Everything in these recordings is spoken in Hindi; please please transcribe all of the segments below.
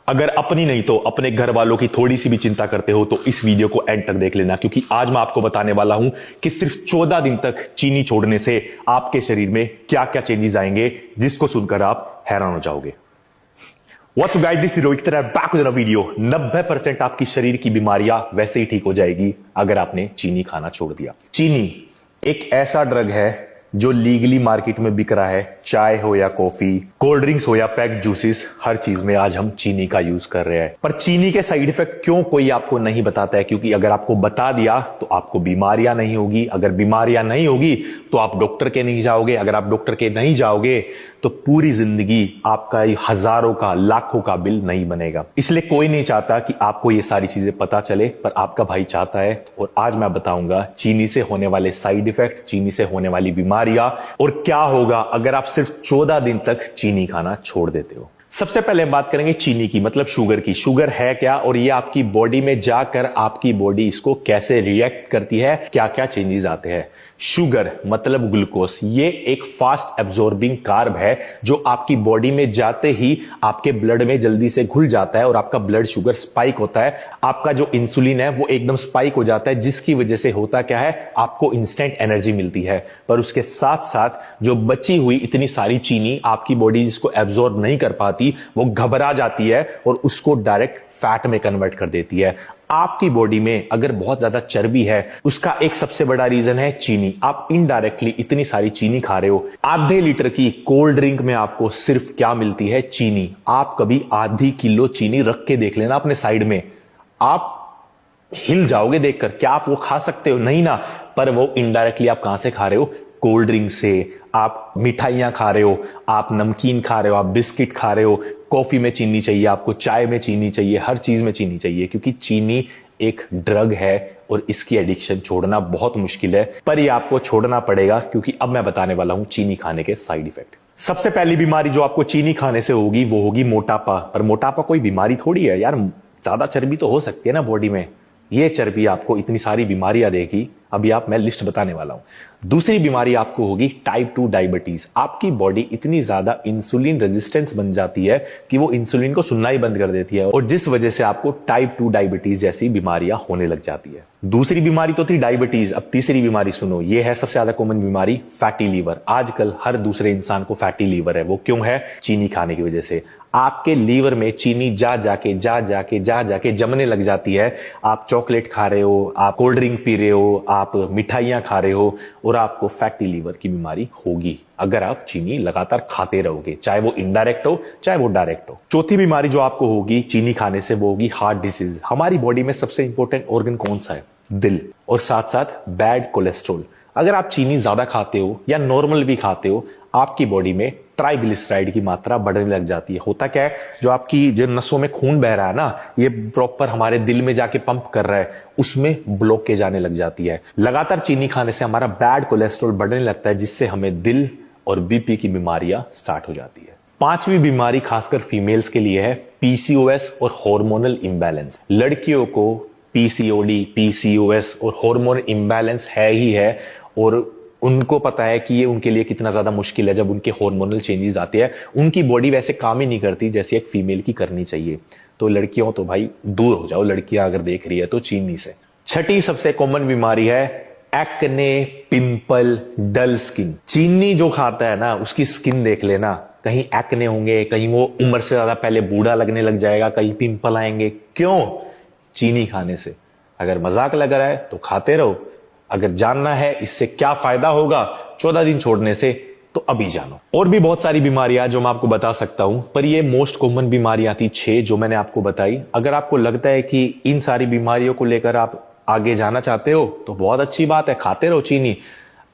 अगर अपनी नहीं तो अपने घर वालों की थोड़ी सी भी चिंता करते हो तो इस वीडियो को एंड तक देख लेना, क्योंकि आज मैं आपको बताने वाला हूं कि सिर्फ 14 दिन तक चीनी छोड़ने से आपके शरीर में क्या क्या चेंजेस आएंगे, जिसको सुनकर आप हैरान हो जाओगे। What's up guys, this is Rohit back with a video. 90% आपकी शरीर की बीमारियां वैसे ही ठीक हो जाएगी अगर आपने चीनी खाना छोड़ दिया। चीनी एक ऐसा ड्रग है जो लीगली मार्केट में बिक रहा है। चाय हो या कॉफी, कोल्ड ड्रिंक्स हो या पैक्ड जूसेस, हर चीज में आज हम चीनी का यूज कर रहे हैं। पर चीनी के साइड इफेक्ट क्यों कोई आपको नहीं बताता है? क्योंकि अगर आपको बता दिया तो आपको बीमारियां नहीं होगी। अगर बीमारियां नहीं होगी तो आप डॉक्टर के नहीं जाओगे। अगर आप डॉक्टर के नहीं जाओगे तो पूरी जिंदगी आपका हजारों का लाखों का बिल नहीं बनेगा। इसलिए कोई नहीं चाहता कि आपको ये सारी चीजें पता चले, पर आपका भाई चाहता है। और आज मैं बताऊंगा चीनी से होने वाले साइड इफेक्ट, चीनी से होने वाली बीमारियां और क्या होगा अगर आप सिर्फ 14 दिन तक चीनी खाना छोड़ देते हो। सबसे पहले बात करेंगे चीनी की, मतलब शुगर की। शुगर है क्या और ये आपकी बॉडी में जाकर आपकी बॉडी इसको कैसे रिएक्ट करती है, क्या क्या चेंजेस आते हैं। शुगर मतलब ग्लूकोज, ये एक फास्ट एब्जॉर्बिंग कार्ब है जो आपकी बॉडी में जाते ही आपके ब्लड में जल्दी से घुल जाता है और आपका ब्लड शुगर स्पाइक होता है। आपका जो इंसुलिन है वो एकदम स्पाइक हो जाता है, जिसकी वजह से होता क्या है, आपको इंस्टेंट एनर्जी मिलती है। पर उसके साथ साथ जो बची हुई इतनी सारी चीनी आपकी बॉडी जिसको एब्जॉर्ब नहीं कर पाती, वो घबरा जाती है और उसको डायरेक्ट फैट में कन्वर्ट कर देती है। आपकी बॉडी में अगर बहुत ज्यादा चर्बी है, उसका एक सबसे बड़ा रीजन है चीनी। आप इनडायरेक्टली इतनी सारी चीनी खा रहे हो। आधे लीटर की कोल्ड ड्रिंक में आपको सिर्फ क्या मिलती है, चीनी। आप कभी आधी किलो चीनी रख के देख लेना अपने साइड में, आप हिल जाओगे देखकर। क्या आप वो खा सकते हो? नहीं ना। पर वो इनडायरेक्टली आप कहां से खा रहे हो? कोल्ड ड्रिंक से। आप मिठाइयां खा रहे हो, आप नमकीन खा रहे हो, आप बिस्किट खा रहे हो। कॉफी में चीनी चाहिए आपको, चाय में चीनी चाहिए, हर चीज में चीनी चाहिए, क्योंकि चीनी एक ड्रग है और इसकी एडिक्शन छोड़ना बहुत मुश्किल है। पर ये आपको छोड़ना पड़ेगा, क्योंकि अब मैं बताने वाला हूं चीनी खाने के साइड इफेक्ट। सबसे पहली बीमारी जो आपको चीनी खाने से होगी वो होगी मोटापा। पर मोटापा कोई बीमारी थोड़ी है यार, ज्यादा चर्बी तो हो सकती है ना बॉडी में। ये चर्बी आपको इतनी सारी बीमारियां देगी। अभी मैं लिस्ट बताने वाला हूं। दूसरी बीमारी आपको होगी टाइप 2 डायबिटीज। आपकी बॉडी इतनी ज्यादा इंसुलिन रेजिस्टेंस बन जाती है कि वो इंसुलिन को सुनना ही बंद कर देती है, और जिस वजह से आपको टाइप 2 डायबिटीज जैसी बीमारियां होने लग जाती है। दूसरी बीमारी तो थी डायबिटीज, अब तीसरी बीमारी सुनो। ये है सबसे ज्यादा कॉमन बीमारी, फैटी लीवर। आजकल हर दूसरे इंसान को फैटी लीवर है। वो क्यों है? चीनी खाने की वजह से। आपके लीवर में चीनी जा जाके जमने लग जाती है। आप चॉकलेट खा रहे हो, आप कोल्ड ड्रिंक पी रहे हो, आप मिठाइयां खा रहे हो, और आपको फैटी लीवर की बीमारी होगी अगर आप चीनी लगातार खाते रहोगे, चाहे वो इनडायरेक्ट हो चाहे वो डायरेक्ट हो। चौथी बीमारी जो आपको होगी चीनी खाने से वो होगी हार्ट डिसीज। हमारी बॉडी में सबसे इंपॉर्टेंट ऑर्गन कौन सा है? दिल। और साथ साथ बैड कोलेस्ट्रॉल। अगर आप चीनी ज्यादा खाते हो या नॉर्मल भी खाते हो, आपकी बॉडी में ट्राइग्लिसराइड की मात्रा बढ़ने लग जाती है। होता क्या है, जो आपकी जो नसों में खून बह रहा है ना, ये प्रॉपर हमारे दिल में जाके पंप कर रहा है, उसमें ब्लॉकेज आने लग जाती है। लगातार चीनी खाने से हमारा बैड कोलेस्ट्रॉल बढ़ने लगता है, जिससे हमें दिल और बीपी की बीमारियां स्टार्ट हो जाती है। पांचवी बीमारी खासकर फीमेल्स के लिए है पीसीओएस और हार्मोनल इंबैलेंस। लड़कियों को पीसीओडी, पीसीओएस और हार्मोन इंबैलेंस है ही है, और उनको पता है कि ये उनके लिए कितना ज्यादा मुश्किल है जब उनके हार्मोनल चेंजेस आते हैं। उनकी बॉडी वैसे काम ही नहीं करती जैसे एक फीमेल की करनी चाहिए। तो लड़कियों तो भाई दूर हो जाओ, लड़कियां अगर देख रही है तो चीनी से। छठी सबसे कॉमन बीमारी है एक्ने, पिंपल, डल स्किन। चीनी जो खाता है ना, उसकी स्किन देख लेना, कहीं एक्ने होंगे, कहीं वो उम्र से ज्यादा पहले बूढ़ा लगने लग जाएगा, कहीं पिंपल आएंगे। क्यों? चीनी खाने से। अगर मजाक लग रहा है तो खाते रहो। अगर जानना है इससे क्या फायदा होगा 14 दिन छोड़ने से, तो अभी जानो। और भी बहुत सारी बीमारियां जो मैं आपको बता सकता हूं, पर ये मोस्ट कॉमन बीमारियां थी 6 जो मैंने आपको बताई। अगर आपको लगता है कि इन सारी बीमारियों को लेकर आप आगे जाना चाहते हो तो बहुत अच्छी बात है, खाते रहो चीनी।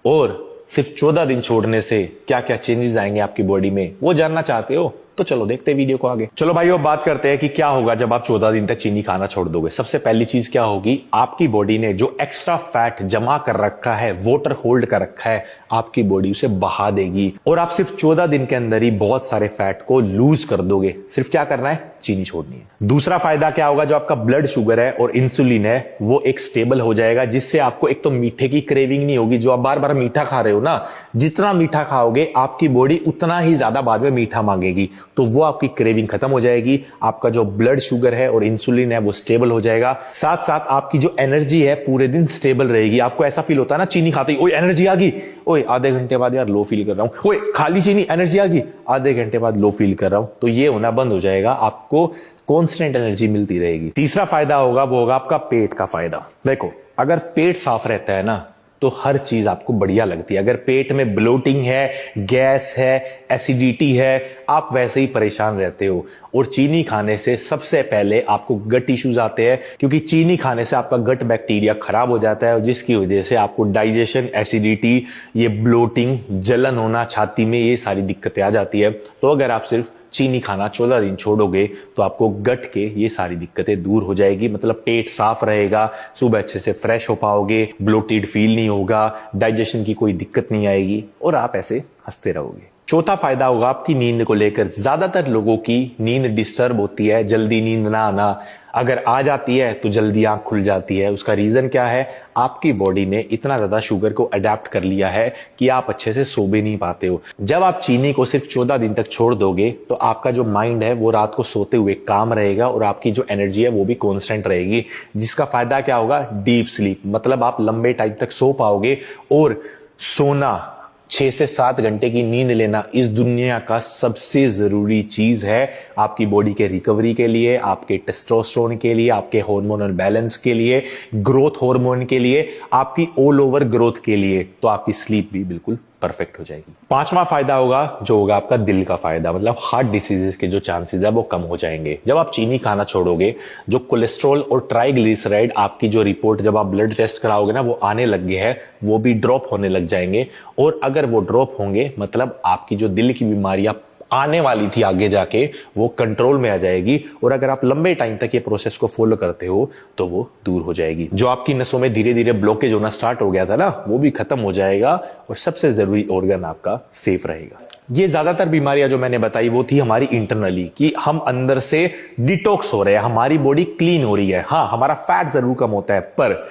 और सिर्फ 14 दिन छोड़ने से क्या क्या चेंजेस आएंगे आपकी बॉडी में, वो जानना चाहते हो तो चलो देखते हैं वीडियो को आगे। चलो भाई, अब बात करते हैं कि क्या होगा जब आप 14 दिन तक चीनी खाना छोड़ दोगे। सबसे पहली चीज क्या होगी, आपकी बॉडी ने जो एक्स्ट्रा फैट जमा कर रखा है, वाटर होल्ड कर रखा है, आपकी बॉडी उसे बहा देगी, और आप सिर्फ 14 दिन के अंदर ही बहुत सारे फैट को लूज कर दोगे। सिर्फ क्या करना है, चीनी छोड़नी है। दूसरा फायदा क्या होगा, जो आपका ब्लड शुगर है और इंसुलिन है वो एक स्टेबल हो जाएगा, जिससे आपको एक तो मीठे की क्रेविंग नहीं होगी। जो आप बार बार मीठा खा रहे हो ना, जितना मीठा खाओगे आपकी बॉडी उतना ही ज्यादा बाद में मीठा मांगेगी। तो वो आपकी क्रेविंग खत्म हो जाएगी, आपका जो ब्लड शुगर है और इंसुलिन है वो स्टेबल हो जाएगा। साथ साथ आपकी जो एनर्जी है पूरे दिन स्टेबल रहेगी। आपको ऐसा फील होता है ना चीनी खाते ही, ओए एनर्जी आ गई, ओए आधे घंटे बाद यार लो फील कर रहा हूं, ओए खाली चीनी एनर्जी आ गई, आधे घंटे बाद लो फील कर रहा हूं। तो ये होना बंद हो जाएगा, आपको कांस्टेंट एनर्जी मिलती रहेगी। तीसरा फायदा होगा वो होगा आपका पेट का फायदा। देखो अगर पेट साफ रहता है ना तो हर चीज आपको बढ़िया लगती है। अगर पेट में ब्लोटिंग है, गैस है, एसिडिटी है, आप वैसे ही परेशान रहते हो। और चीनी खाने से सबसे पहले आपको गट इश्यूज आते हैं, क्योंकि चीनी खाने से आपका गट बैक्टीरिया खराब हो जाता है, जिसकी वजह से आपको डाइजेशन, एसिडिटी, ये ब्लोटिंग, जलन होना छाती में, ये सारी दिक्कतें आ जाती है। तो अगर आप सिर्फ चीनी खाना 14 दिन छोड़ोगे तो आपको गट के ये सारी दिक्कतें दूर हो जाएगी। मतलब पेट साफ रहेगा, सुबह अच्छे से फ्रेश हो पाओगे, ब्लोटेड फील नहीं होगा, डाइजेशन की कोई दिक्कत नहीं आएगी और आप ऐसे हंसते रहोगे। चौथा फायदा होगा आपकी नींद को लेकर। ज्यादातर लोगों की नींद डिस्टर्ब होती है, जल्दी नींद ना आना, अगर आ जाती है तो जल्दी आंख खुल जाती है। उसका रीजन क्या है? आपकी बॉडी ने इतना ज्यादा शुगर को अडेप्ट कर लिया है कि आप अच्छे से सो भी नहीं पाते हो। जब आप चीनी को सिर्फ 14 दिन तक छोड़ दोगे तो आपका जो माइंड है वो रात को सोते हुए काम रहेगा और आपकी जो एनर्जी है वो भी कांस्टेंट रहेगी, जिसका फायदा क्या होगा? Deep sleep. मतलब आप लंबे टाइम तक सो पाओगे। और सोना, 6 से 7 घंटे की नींद लेना इस दुनिया का सबसे जरूरी चीज है आपकी बॉडी के रिकवरी के लिए, आपके टेस्टोस्टेरोन के लिए, आपके हार्मोनल बैलेंस के लिए, ग्रोथ हार्मोन के लिए, आपकी ऑल ओवर ग्रोथ के लिए। तो आपकी स्लीप भी बिल्कुल परफेक्ट हो जाएगी। पांचवा फायदा होगा जो होगा आपका दिल का फायदा। मतलब हार्ट डिसीजेस के जो चांसेस है वो कम हो जाएंगे जब आप चीनी खाना छोड़ोगे। जो कोलेस्ट्रॉल और ट्राइग्लिसराइड आपकी जो रिपोर्ट जब आप ब्लड टेस्ट कराओगे ना वो आने लग गए हैं, वो भी ड्रॉप होने लग जाएंगे। और अगर वो ड्रॉप होंगे मतलब आपकी जो दिल की बीमारियां आने वाली थी आगे जाके वो कंट्रोल में आ जाएगी। और अगर आप लंबे टाइम तक ये प्रोसेस को फॉलो करते हो तो वो दूर हो जाएगी। जो आपकी नसों में धीरे धीरे ब्लॉकेज होना स्टार्ट हो गया था ना वो भी खत्म हो जाएगा और सबसे जरूरी ऑर्गन आपका सेफ रहेगा। ये ज्यादातर बीमारियां जो मैंने बताई वो थी हमारी इंटरनली, कि हम अंदर से डिटॉक्स हो रहे हैं, हमारी बॉडी क्लीन हो रही है। हाँ, हमारा फैट जरूर कम होता है। पर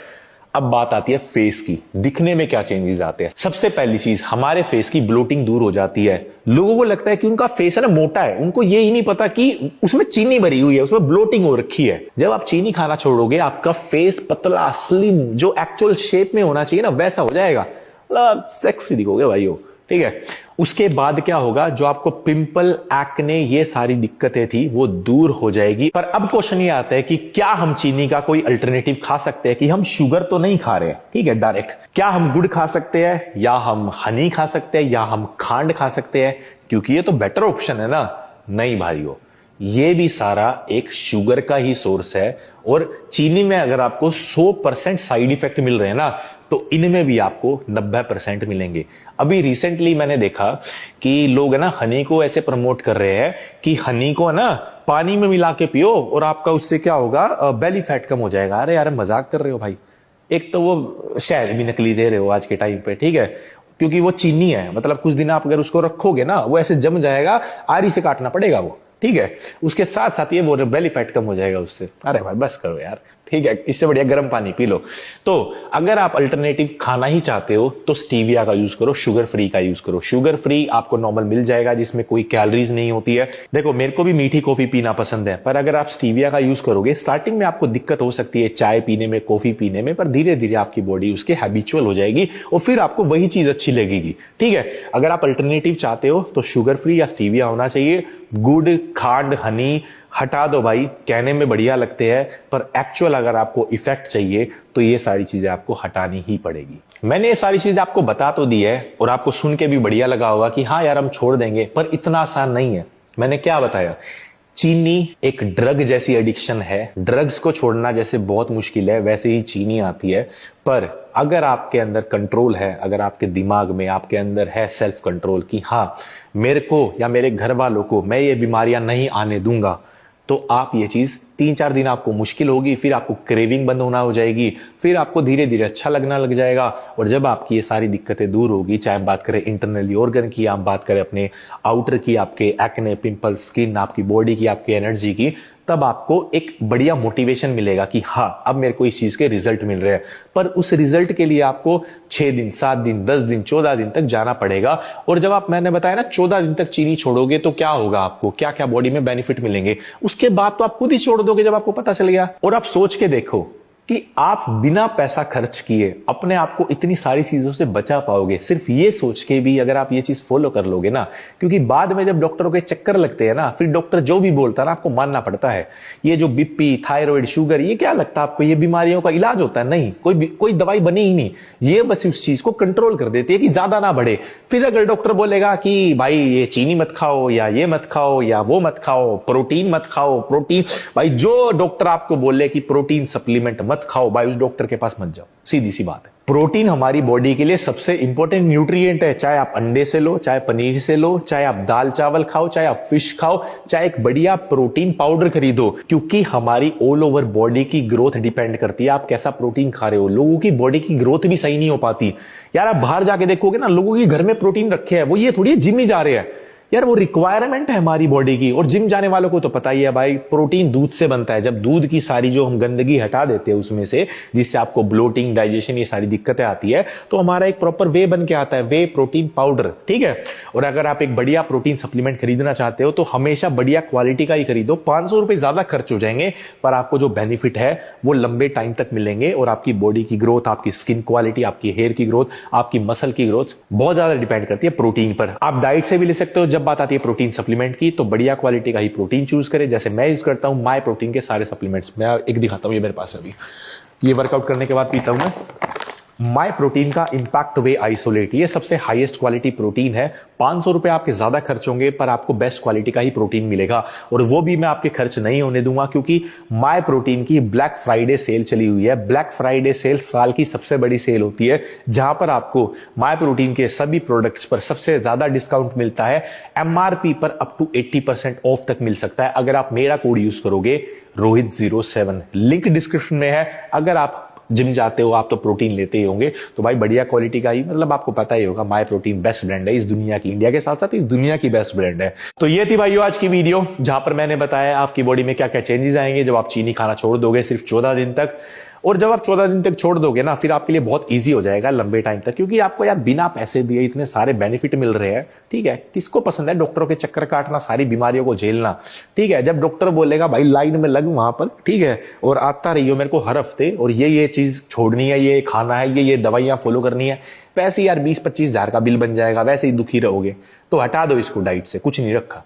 अब बात आती है फेस की, दिखने में क्या चेंजेस आते हैं। सबसे पहली चीज, हमारे फेस की ब्लोटिंग दूर हो जाती है। लोगों को लगता है कि उनका फेस है ना मोटा है, उनको ये ही नहीं पता कि उसमें चीनी भरी हुई है, उसमें ब्लोटिंग हो रखी है। जब आप चीनी खाना छोड़ोगे आपका फेस पतला, स्लिम, जो एक्चुअल शेप में होना चाहिए ना वैसा हो जाएगा। मतलब सेक्सी दिखोगे भाई हो, ठीक है। उसके बाद क्या होगा? जो आपको पिंपल, एक्ने, ये सारी दिक्कतें थी वो दूर हो जाएगी। पर अब क्वेश्चन ये आता है कि क्या हम चीनी का कोई अल्टरनेटिव खा सकते हैं? कि हम शुगर तो नहीं खा रहे हैं, ठीक है, डायरेक्ट। क्या हम गुड़ खा सकते हैं, या हम हनी खा सकते हैं, या हम खांड खा सकते हैं? क्योंकि ये तो बेटर ऑप्शन है ना। नहीं भाइयों, ये भी सारा एक शुगर का ही सोर्स है। और चीनी में अगर आपको 100% साइड इफेक्ट मिल रहे हैं ना तो इनमें भी आपको 90% मिलेंगे। अभी रिसेंटली मैंने देखा कि लोग है ना हनी को ऐसे प्रमोट कर रहे हैं कि हनी को है ना पानी में मिला के पियो और आपका उससे क्या होगा? बेली फैट कम हो जाएगा। अरे यार मजाक कर रहे हो भाई। एक तो वो शहद भी नकली दे रहे हो आज के टाइम पे, ठीक है, क्योंकि वो चीनी है। मतलब कुछ दिन आप अगर उसको रखोगे ना वो ऐसे जम जाएगा, आरी से काटना पड़ेगा वो, ठीक है। उसके साथ साथ ये वो बेली फैट कम हो जाएगा उससे। अरे भाई बस करो यार, ठीक है, इससे बढ़िया गर्म पानी पी लो। तो अगर आप अल्टरनेटिव खाना ही चाहते हो तो स्टीविया का यूज करो, शुगर फ्री का यूज करो। शुगर फ्री आपको नॉर्मल मिल जाएगा जिसमें कोई कैलोरीज नहीं होती है। देखो मेरे को भी मीठी कॉफी पीना पसंद है, पर अगर आप स्टीविया का यूज करोगे स्टार्टिंग में आपको दिक्कत हो सकती है चाय पीने में, कॉफी पीने में, पर धीरे धीरे आपकी बॉडी उसके हैबिचुअल हो जाएगी और फिर आपको वही चीज अच्छी लगेगी, ठीक है। अगर आप अल्टरनेटिव चाहते हो तो शुगर फ्री या स्टीविया होना चाहिए। गुड़, खांड, हनी हटा दो भाई, कहने में बढ़िया लगते हैं पर एक्चुअल अगर आपको इफेक्ट चाहिए तो ये सारी चीजें आपको हटानी ही पड़ेगी। मैंने ये सारी चीजें आपको बता तो दी है और आपको सुन के भी बढ़िया लगा होगा कि हाँ यार हम छोड़ देंगे, पर इतना आसान नहीं है। मैंने क्या बताया? चीनी एक ड्रग जैसी एडिक्शन है। ड्रग्स को छोड़ना जैसे बहुत मुश्किल है वैसे ही चीनी आती है। पर अगर आपके अंदर कंट्रोल है, अगर आपके दिमाग में आपके अंदर है सेल्फ कंट्रोल कि हाँ मेरे को या मेरे घर वालों को मैं ये बीमारियां नहीं आने दूंगा, तो आप ये चीज 3-4 दिन आपको मुश्किल होगी, फिर आपको क्रेविंग बंद होना हो जाएगी, फिर आपको धीरे धीरे अच्छा लगना लग जाएगा। और जब आपकी ये सारी दिक्कतें दूर होगी, चाहे आप बात करें इंटरनली ऑर्गन की, आप बात करें अपने आउटर की, आपके एक्ने, पिंपल, स्किन, आपकी बॉडी की, आपकी एनर्जी की, तब आपको एक बढ़िया मोटिवेशन मिलेगा कि हाँ अब मेरे को इस चीज के रिजल्ट मिल रहे हैं। पर उस रिजल्ट के लिए आपको 6 दिन, 7 दिन, 10 दिन, 14 दिन तक जाना पड़ेगा। और जब आप, मैंने बताया ना, 14 दिन तक चीनी छोड़ोगे तो क्या होगा, आपको क्या क्या बॉडी में बेनिफिट मिलेंगे, उसके बाद तो आप खुद ही छोड़ दोगे जब आपको पता चल गया। और आप सोच के देखो कि आप बिना पैसा खर्च किए अपने आप को इतनी सारी चीजों से बचा पाओगे, सिर्फ ये सोच के भी अगर आप ये चीज फॉलो कर लोगे ना। क्योंकि बाद में जब डॉक्टरों के चक्कर लगते हैं ना, फिर डॉक्टर जो भी बोलता है ना आपको मानना पड़ता है। ये जो बीपी, थायराइड, शुगर, ये क्या लगता है आपको ये बीमारियों का इलाज होता है? नहीं, कोई दवाई बनी ही नहीं। ये बस उस चीज को कंट्रोल कर देती है कि ज्यादा ना बढ़े। फिर अगर डॉक्टर बोलेगा कि भाई ये चीनी मत खाओ, या ये मत खाओ, या वो मत खाओ, प्रोटीन मत खाओ, प्रोटीन, भाई जो डॉक्टर आपको बोले कि प्रोटीन सप्लीमेंट मत खाओ, भाई उस डॉक्टर के पास मत जाओ, सीधी सी बात है। प्रोटीन हमारी बॉडी के लिए सबसे इंपॉर्टेंट न्यूट्रिएंट है। चाहे आप अंडे से लो, चाहे पनीर से लो, चाहे आप दाल चावल खाओ, चाहे आप फिश खाओ, चाहे एक बढ़िया प्रोटीन पाउडर खरीदो, क्योंकि हमारी ऑल ओवर बॉडी की ग्रोथ डिपेंड करती है आप कैसा प्रोटीन खा रहे हो। लोगों की बॉडी की ग्रोथ भी सही नहीं हो पाती यार। आप बाहर जाके देखोगे ना, लोगों के घर में प्रोटीन रखे हैं, वो ये थोड़ी जिम ही जा रहे हैं यार, वो रिक्वायरमेंट है हमारी बॉडी की। और जिम जाने वालों को तो पता ही है भाई, प्रोटीन दूध से बनता है। जब दूध की सारी जो हम गंदगी हटा देते हैं उसमें से, जिससे आपको ब्लोटिंग, डाइजेशन, ये सारी दिक्कतें आती है, तो हमारा एक प्रॉपर वे बन के आता है, वे प्रोटीन पाउडर, ठीक है। और अगर आप एक बढ़िया प्रोटीन सप्लीमेंट खरीदना चाहते हो तो हमेशा बढ़िया क्वालिटी का ही खरीदो। 500 रुपए ज्यादा खर्च हो जाएंगे, पर आपको जो बेनिफिट है वो लंबे टाइम तक मिलेंगे। और आपकी बॉडी की ग्रोथ, आपकी स्किन क्वालिटी, आपकी हेयर की ग्रोथ, आपकी मसल की ग्रोथ बहुत ज्यादा डिपेंड करती है प्रोटीन पर। आप डाइट से भी ले सकते हो। जब बात आती है प्रोटीन सप्लीमेंट की, तो बढ़िया क्वालिटी का ही प्रोटीन चूज करें। जैसे मैं यूज करता हूं माय प्रोटीन के सारे सप्लीमेंट्स, मैं एक दिखाता हूं, ये मेरे पास है अभी, ये वर्कआउट करने के बाद पीता हूं मैं। माय प्रोटीन का इंपैक्ट वे आइसोलेट, ये सबसे हाईएस्ट क्वालिटी प्रोटीन है। 500 रुपए आपके ज्यादा खर्च होंगे, पर आपको बेस्ट क्वालिटी का ही प्रोटीन मिलेगा। और वो भी मैं आपके खर्च नहीं होने दूंगा, क्योंकि माय प्रोटीन की ब्लैक फ्राइडे सेल चली हुई है। ब्लैक फ्राइडे सेल साल की सबसे बड़ी सेल होती है, जहां पर आपको माय प्रोटीन के सभी प्रोडक्ट्स पर सबसे ज्यादा डिस्काउंट मिलता है। एमआरपी पर अप टू 80% ऑफ तक मिल सकता है अगर आप मेरा कोड यूज करोगे, रोहित07। लिंक डिस्क्रिप्शन में है। अगर आप जिम जाते हो, आप तो प्रोटीन लेते ही होंगे, तो भाई बढ़िया क्वालिटी का ही, मतलब आपको पता ही होगा, माय प्रोटीन बेस्ट ब्रांड है इस दुनिया की, इंडिया के साथ साथ इस दुनिया की बेस्ट ब्रांड है। तो ये थी भाइयों आज की वीडियो, जहां पर मैंने बताया आपकी बॉडी में क्या क्या चेंजेस आएंगे जब आप चीनी खाना छोड़ दोगे सिर्फ 14 दिन तक। और जब आप 14 दिन तक छोड़ दोगे ना, फिर आपके लिए बहुत इजी हो जाएगा लंबे टाइम तक, क्योंकि आपको यार बिना पैसे दिए इतने सारे बेनिफिट मिल रहे हैं। ठीक है, किसको पसंद है डॉक्टरों के चक्कर काटना, सारी बीमारियों को झेलना? ठीक है, जब डॉक्टर बोलेगा भाई लाइन में लग वहां पर, ठीक है, और आता रहियो मेरे को हर हफ्ते, और ये चीज छोड़नी है, ये खाना है, ये दवाइयां फॉलो करनी है, वैसे यार 20-25 हजार का बिल बन जाएगा, वैसे ही दुखी रहोगे। तो हटा दो इसको डाइट से, कुछ नहीं रखा।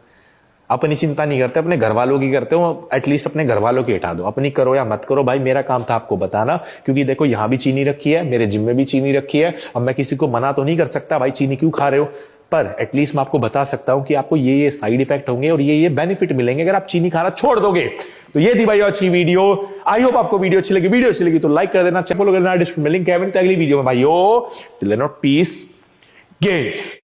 अपनी चिंता नहीं करते, अपने घर वालों की करते हो, एटलीस्ट अपने घर वालों की हटा दो। अपनी करो या मत करो, भाई मेरा काम था आपको बताना, क्योंकि देखो यहां भी चीनी रखी है, मेरे जिम में भी चीनी रखी है। अब मैं किसी को मना तो नहीं कर सकता भाई चीनी क्यों खा रहे हो, पर एटलीस्ट मैं आपको बता सकता हूं कि आपको ये साइड इफेक्ट होंगे और ये बेनिफिट मिलेंगे अगर आप चीनी खाना छोड़ दोगे। तो ये थी भाई अच्छी वीडियो। आई होप आपको वीडियो अच्छी लगी। वीडियो अच्छी लगी तो लाइक कर देना, फॉलो करना, डिस्क्रिप्शन में लिंक है। अगली वीडियो में भाइयों, till then not peace gets.